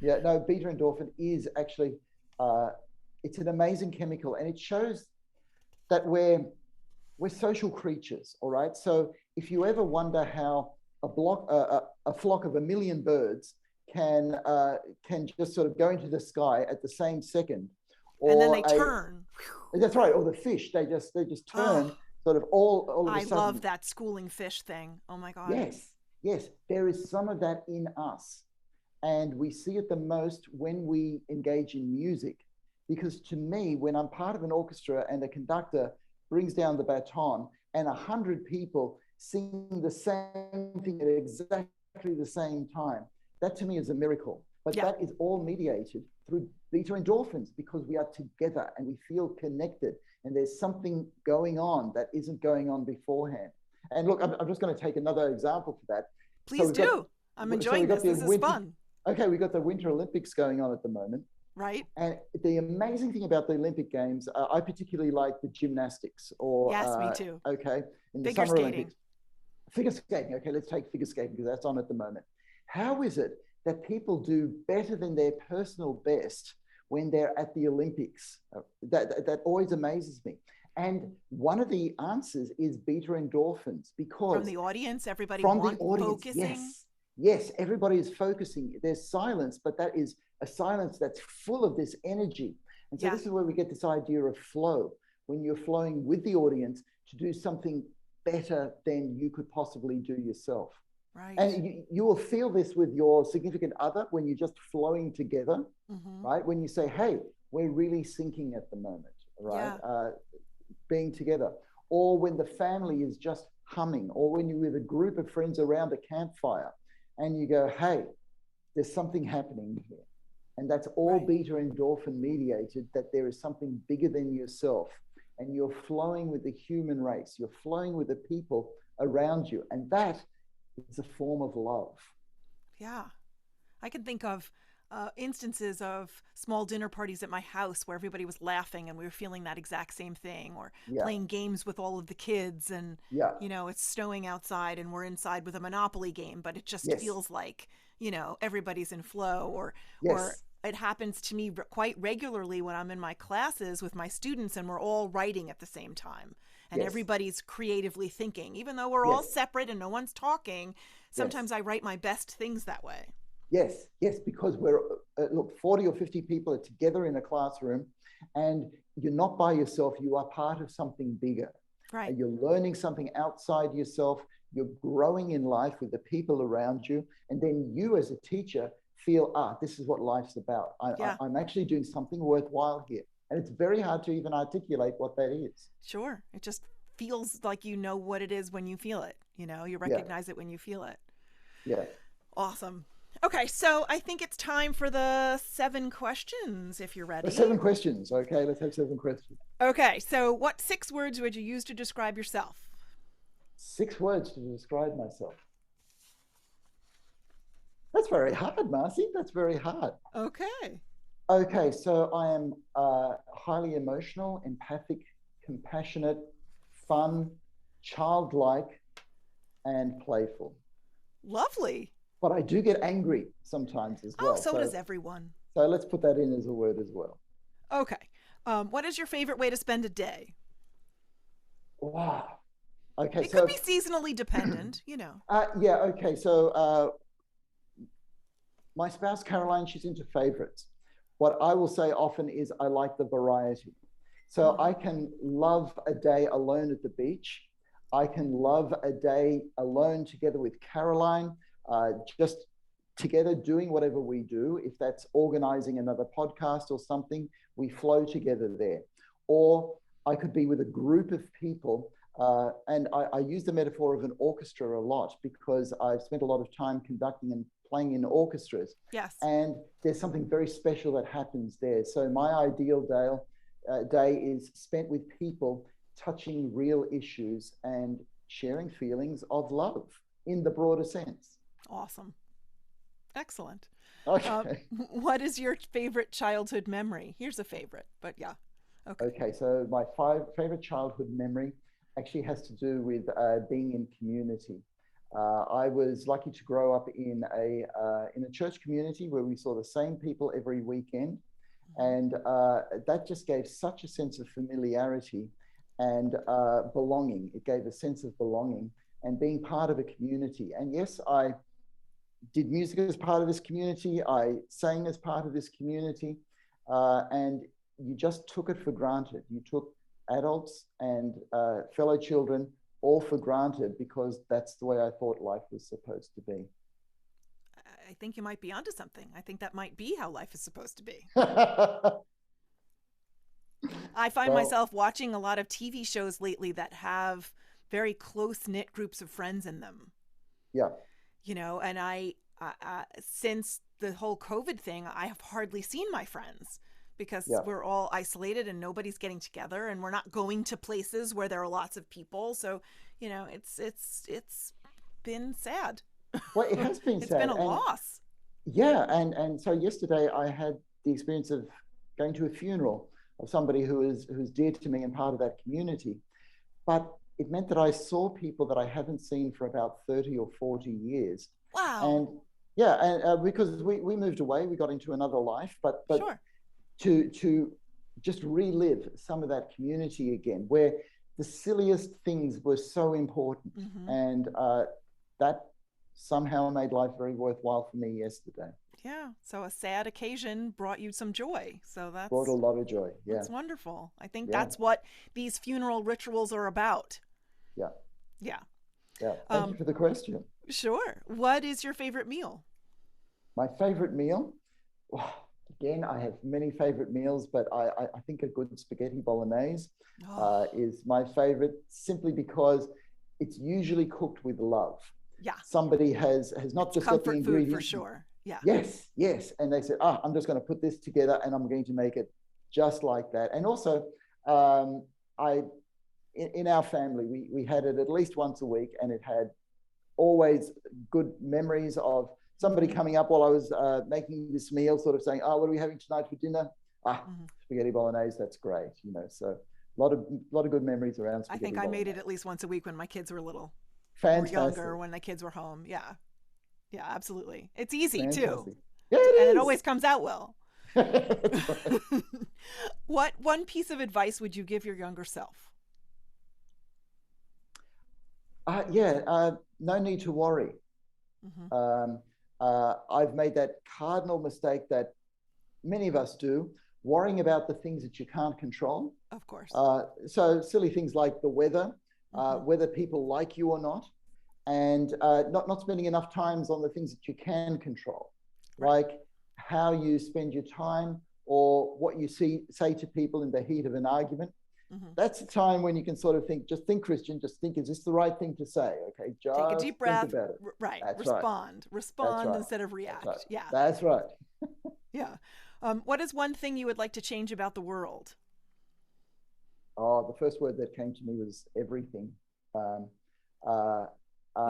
Yeah, no, beta endorphin is actually, uh, it's an amazing chemical, and it shows that we're social creatures. All right. So if you ever wonder how a flock of a million birds can just sort of go into the sky at the same second, And then or they a turn. that's right, or the fish, they just Oh, turn sort of all of a I love sudden. that schooling fish thing. Oh my God. Yes, yes, there is some of that in us. And we see it the most when we engage in music. Because to me, when I'm part of an orchestra and the conductor brings down the baton and 100 people sing the same thing at exactly the same time, that to me is a miracle. But Yeah. that is all mediated through beta endorphins because we are together and we feel connected. And there's something going on that isn't going on beforehand. And look, I'm just going to take another example for that. Please do. I'm enjoying this. This is fun. Okay, we've got the Winter Olympics going on at the moment. Right. And the amazing thing about the Olympic Games, I particularly like the gymnastics or, yes, me too. Okay, in the Figure Summer skating. Olympics. Figure skating, okay, let's take figure skating because that's on at the moment. How is it that people do better than their personal best when they're at the Olympics? That always amazes me. And one of the answers is beta endorphins because from the audience, everybody from the audience, focusing. yes. Yes, everybody is focusing. There's silence, but that is a silence that's full of this energy. And so this is where we get this idea of flow, when you're flowing with the audience to do something better than you could possibly do yourself. Right. And you will feel this with your significant other when you're just flowing together, right? When you say, hey, we're really syncing at the moment, right? Yeah. Being together. Or when the family is just humming, or when you're with a group of friends around a campfire, and you go, hey, there's something happening here. And that's all beta endorphin mediated, that there is something bigger than yourself. And you're flowing with the human race. You're flowing with the people around you. And that is a form of love. Yeah. I can think of instances of small dinner parties at my house where everybody was laughing and we were feeling that exact same thing, or playing games with all of the kids and, you know, it's snowing outside and we're inside with a Monopoly game, but it just feels like, you know, everybody's in flow, or it happens to me quite regularly when I'm in my classes with my students and we're all writing at the same time and everybody's creatively thinking, even though we're all separate and no one's talking. Sometimes I write my best things that way. Yes, yes, because we're, look, 40 or 50 people are together in a classroom and you're not by yourself, you are part of something bigger. Right. And you're learning something outside yourself, you're growing in life with the people around you, and then you as a teacher feel, this is what life's about. I'm actually doing something worthwhile here. And it's very hard to even articulate what that is. Sure. It just feels like you know what it is when you feel it. You know, you recognize it when you feel it. Yeah. Awesome. Okay, so I think it's time for the 7 questions, if you're ready. 7 questions. Okay, let's have 7 questions. Okay, so what 6 words would you use to describe yourself? 6 words to describe myself. That's very hard, Marcy. That's very hard. Okay. Okay, so I am highly emotional, empathic, compassionate, fun, childlike, and playful. Lovely. But I do get angry sometimes as well. Oh, so does everyone. So let's put that in as a word as well. Okay. What is your favorite way to spend a day? Wow. Okay, it could be seasonally dependent, you know. Yeah, okay. So my spouse, Caroline, she's into favorites. What I will say often is I like the variety. So I can love a day alone at the beach. I can love a day alone together with Caroline, just together doing whatever we do. If that's organizing another podcast or something, we flow together there. Or I could be with a group of people. And I use the metaphor of an orchestra a lot because I've spent a lot of time conducting and playing in orchestras. Yes. And there's something very special that happens there. So my ideal day is spent with people touching real issues and sharing feelings of love in the broader sense. Awesome. Excellent. Okay. What is your favorite childhood memory? Here's a favorite, but yeah. Okay. Okay, so my favorite childhood memory actually has to do with being in community. I was lucky to grow up in a church community where we saw the same people every weekend, and that just gave such a sense of familiarity and belonging. It gave a sense of belonging and being part of a community. And yes, I did music as part of this community. I sang as part of this community, and you just took it for granted. You took adults and fellow children all for granted because that's the way I thought life was supposed to be. I think you might be onto something. I think that might be how life is supposed to be. I find myself watching a lot of TV shows lately that have very close-knit groups of friends in them. Yeah. And I since the whole COVID thing, I have hardly seen my friends because we're all isolated and nobody's getting together and we're not going to places where there are lots of people. So, it's been sad. Well, it has been It's sad. been a loss. Yeah. And so yesterday I had the experience of going to a funeral of somebody who's dear to me and part of that community. But it meant that I saw people that I haven't seen for about 30 or 40 years. Wow. And yeah, and because we moved away, we got into another life, but sure. to just relive some of that community again, where the silliest things were so important. And that somehow made life very worthwhile for me yesterday. Yeah. So a sad occasion brought you some joy. So that's brought a lot of joy. Yeah. That's wonderful. I think that's what these funeral rituals are about. Yeah. Yeah. Yeah. Thank you for the question. Sure. What is your favorite meal? My favorite meal? Well, again, I have many favorite meals, but I think a good spaghetti bolognese is my favorite simply because it's usually cooked with love. Yeah. Somebody has not just got the ingredients. Comfort food for sure. Yeah. Yes. And they said, I'm just going to put this together and I'm going to make it just like that. And also, in our family, we had it at least once a week, and it had always good memories of somebody coming up while I was making this meal, sort of saying, what are we having tonight for dinner? Spaghetti bolognese, that's great. So a lot of good memories around spaghetti bolognese. I made it at least once a week when my kids were little. Fantastic. Or younger, when the kids were home. Yeah. Yeah, absolutely. It's easy too. Yeah, and it always comes out well. What one piece of advice would you give your younger self? No need to worry. I've made that cardinal mistake that many of us do, worrying about the things that you can't control. Of course. So silly things like the weather, whether people like you or not, and not spending enough time on the things that you can control, like how you spend your time or what you say to people in the heat of an argument. That's a time when you can sort of think, Christian, just think, is this the right thing to say? Okay, just take a deep breath. Think about it. Right. That's respond. Right. Respond instead of react. That's right. Yeah. That's right. Yeah. What is one thing you would like to change about the world? The first word that came to me was everything. You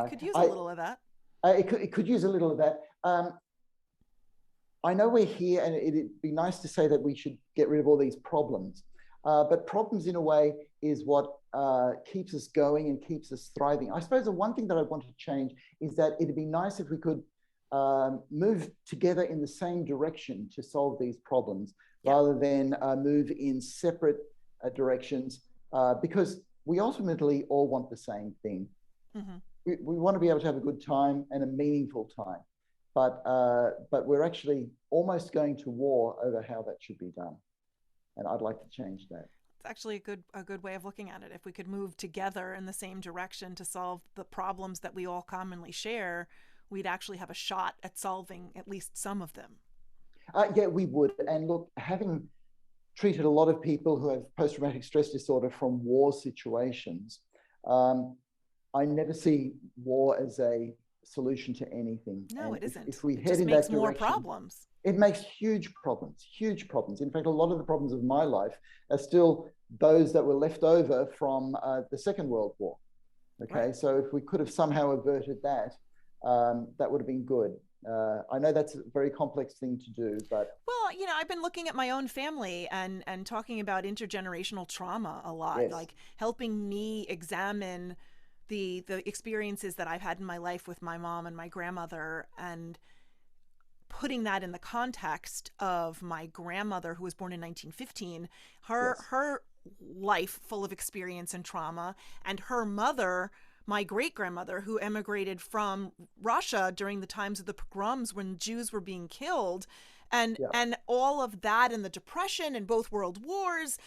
could use a little of that. It could use a little of that. I know we're here, and it'd be nice to say that we should get rid of all these problems. But problems, in a way, is what keeps us going and keeps us thriving. I suppose the one thing that I want to change is that it'd be nice if we could move together in the same direction to solve these problems, rather than move in separate directions, because we ultimately all want the same thing. We want to be able to have a good time and a meaningful time, but we're actually almost going to war over how that should be done. And I'd like to change that. It's actually a good way of looking at it. If we could move together in the same direction to solve the problems that we all commonly share, we'd actually have a shot at solving at least some of them. Yeah, we would. And look, having treated a lot of people who have post-traumatic stress disorder from war situations, I never see war as a solution to anything. No, and it isn't. If we it head just in makes that more direction, problems. it makes huge problems. In fact, a lot of the problems of my life are still those that were left over from the Second World War. Okay, Right. so if we could have somehow averted that, that would have been good. I know that's a very complex thing to do, but Well, I've been looking at my own family and talking about intergenerational trauma a lot, yes, like helping me examine the experiences that I've had in my life with my mom and my grandmother, and putting that in the context of my grandmother, who was born in 1915, her life full of experience and trauma, and her mother, my great-grandmother, who emigrated from Russia during the times of the pogroms when Jews were being killed, and all of that, and the Depression and both world wars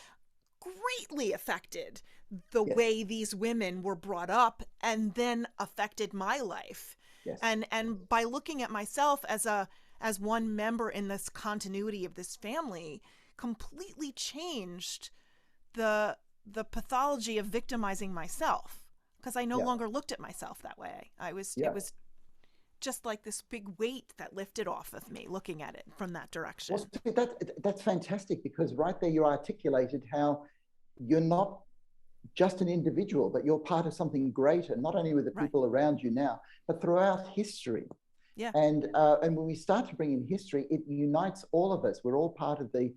greatly affected the way these women were brought up, and then affected my life. Yes. And by looking at myself as one member in this continuity of this family, completely changed the pathology of victimizing myself, because I no longer looked at myself that way. It was just like this big weight that lifted off of me looking at it from that direction. Well, that's fantastic, because right there you articulated how you're not just an individual, but you're part of something greater, not only with the people around you now, but throughout history. Yeah. And when we start to bring in history, it unites all of us. We're all part of the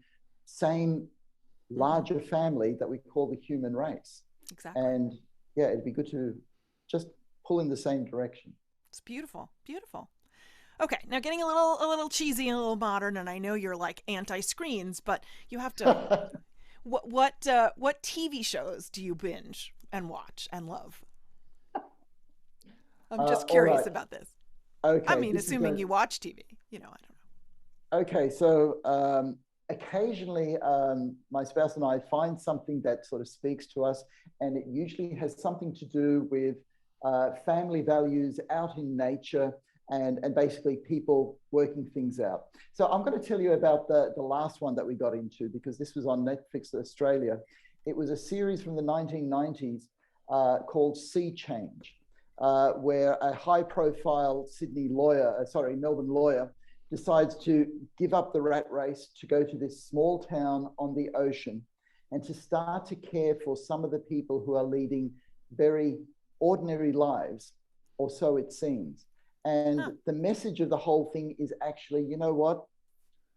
same larger family that we call the human race. Exactly. And yeah, it'd be good to just pull in the same direction. It's beautiful. Beautiful. Okay, now getting a little cheesy and a little modern, and I know you're like anti-screens, but you have to. What TV shows do you binge and watch and love? I'm just curious about this. Okay. I mean, assuming you watch TV, I don't know. Okay, so occasionally my spouse and I find something that sort of speaks to us, and it usually has something to do with family values out in nature, and basically people working things out. So I'm going to tell you about the last one that we got into, because this was on Netflix Australia. It was a series from the 1990s called Sea Change, where a high-profile Melbourne lawyer decides to give up the rat race to go to this small town on the ocean and to start to care for some of the people who are leading very ordinary lives, or so it seems. And the message of the whole thing is actually, you know what?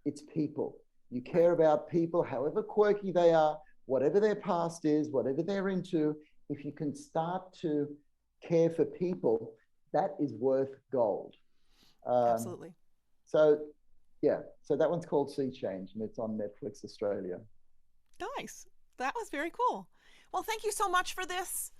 It's people. You care about people, however quirky they are, whatever their past is, whatever they're into. If you can start to care for people, that is worth gold. Absolutely. So that one's called Sea Change, and it's on Netflix Australia. Nice. That was very cool. Well, thank you so much for this.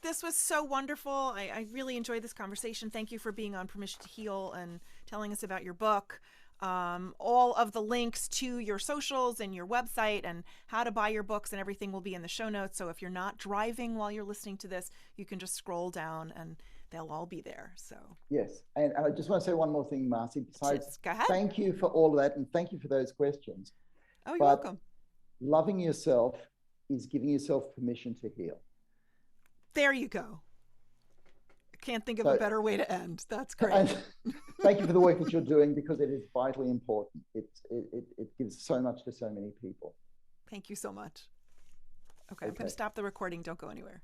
This was so wonderful. I really enjoyed this conversation. Thank you for being on Permission to Heal and telling us about your book. All of the links to your socials and your website and how to buy your books and everything will be in the show notes. So if you're not driving while you're listening to this, you can just scroll down and they'll all be there. So yes. And I just want to say one more thing, Marcy. Besides, go ahead. Thank you for all of that, and thank you for those questions. Oh, you're welcome. Loving yourself is giving yourself permission to heal. There you go. I can't think of a better way to end. That's great. Thank you for the work that you're doing, because it is vitally important. It gives so much to so many people. Thank you so much. Okay, I'm going to stop the recording. Don't go anywhere.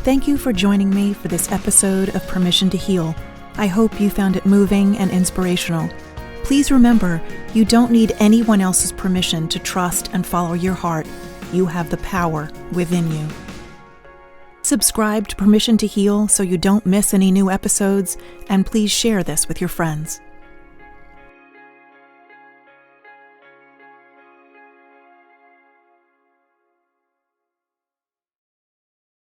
Thank you for joining me for this episode of Permission to Heal. I hope you found it moving and inspirational. Please remember, you don't need anyone else's permission to trust and follow your heart. You have the power within you. Subscribe to Permission to Heal so you don't miss any new episodes, and please share this with your friends.